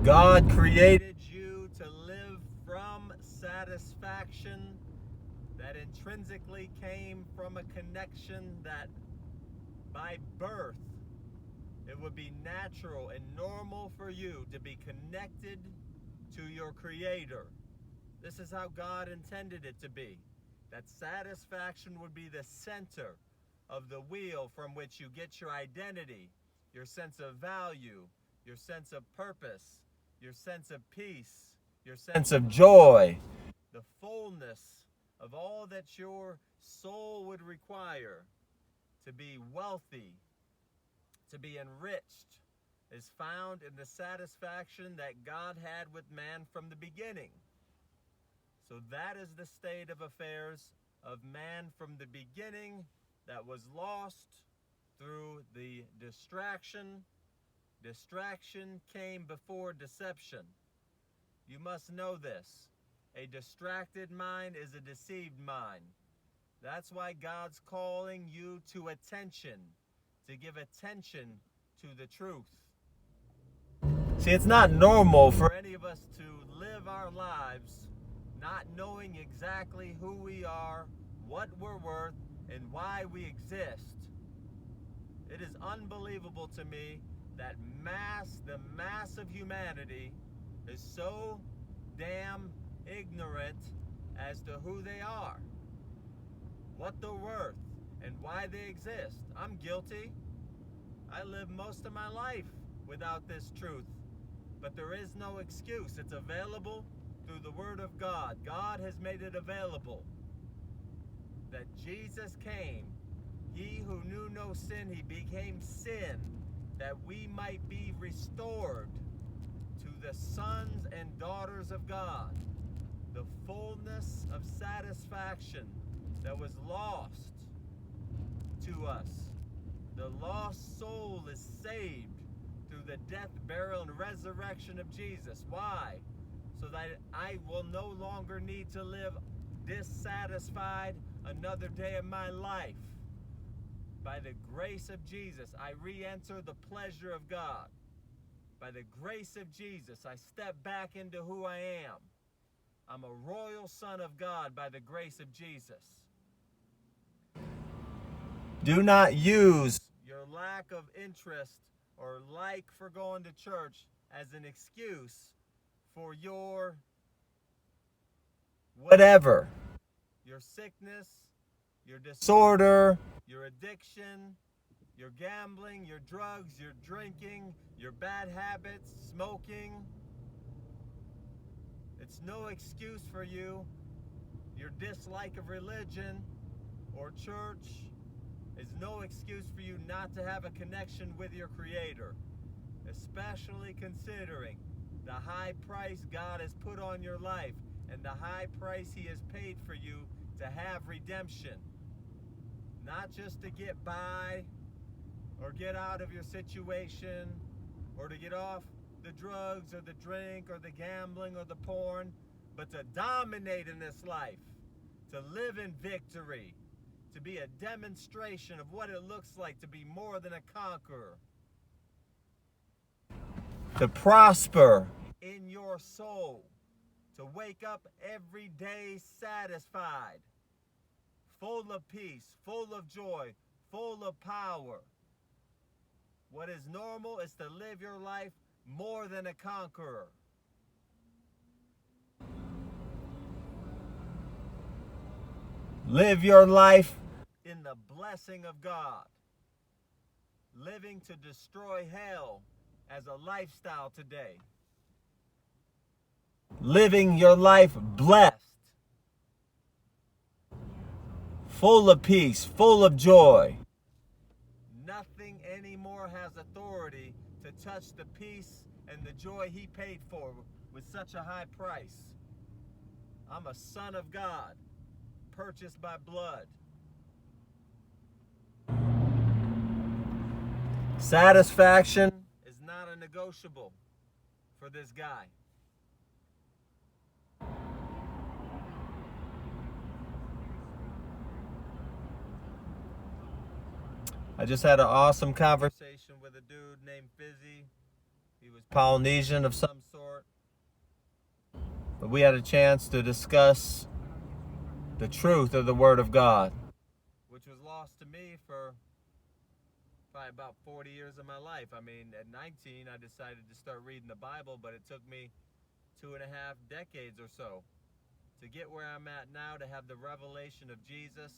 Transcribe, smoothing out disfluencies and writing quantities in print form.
God created you to live from satisfaction that intrinsically came from a connection that by birth it would be natural and normal for you to be connected to your Creator. This is how God intended it to be. That satisfaction would be the center of the wheel from which you get your identity, your sense of value, your sense of purpose, your sense of peace, your sense of joy, the fullness of all that your soul would require to be wealthy, to be enriched, is found in the satisfaction that God had with man from the beginning. So that is the state of affairs of man from the beginning that was lost through the distraction. Distraction came before deception. You must know this. A distracted mind is a deceived mind. That's why God's calling you to attention, to give attention to the truth. See, it's not normal for any of us to live our lives not knowing exactly who we are, what we're worth, and why we exist. It is unbelievable to me that the mass of humanity is so damn ignorant as to who they are, what they're worth, and why they exist. I'm guilty. I lived most of my life without this truth. But there is no excuse. It's available through the Word of God. God has made it available that Jesus came. He who knew no sin, he became sin, that we might be restored to the sons and daughters of God. The fullness of satisfaction that was lost to us. The lost soul is saved through the death, burial, and resurrection of Jesus. Why? So that I will no longer need to live dissatisfied another day of my life. By the grace of Jesus, I re-enter the pleasure of God. By the grace of Jesus, I step back into who I am. I'm a royal son of God by the grace of Jesus. Do not use your lack of interest or like for going to church as an excuse for your whatever. Your sickness, your disorder, your addiction, your gambling, your drugs, your drinking, your bad habits, smoking. It's no excuse for you. Your dislike of religion or church is no excuse for you not to have a connection with your Creator, especially considering the high price God has put on your life and the high price He has paid for you to have redemption. Not just to get by or get out of your situation or to get off the drugs or the drink or the gambling or the porn, but to dominate in this life, to live in victory, to be a demonstration of what it looks like to be more than a conqueror, to prosper in your soul, to wake up every day satisfied, full of peace, full of joy, full of power. What is normal is to live your life more than a conqueror. Live your life in the blessing of God. Living to destroy hell as a lifestyle today. Living your life blessed. Full of peace, full of joy. Nothing anymore has authority to touch the peace and the joy He paid for with such a high price. I'm a son of God, purchased by blood. Satisfaction is not a negotiable for this guy. I just had an awesome conversation with a dude named Fizzy. He was Polynesian of some sort. But we had a chance to discuss the truth of the Word of God, which was lost to me for probably about 40 years of my life. I mean, at 19, I decided to start reading the Bible, but it took me 2.5 decades or so to get where I'm at now, to have the revelation of Jesus,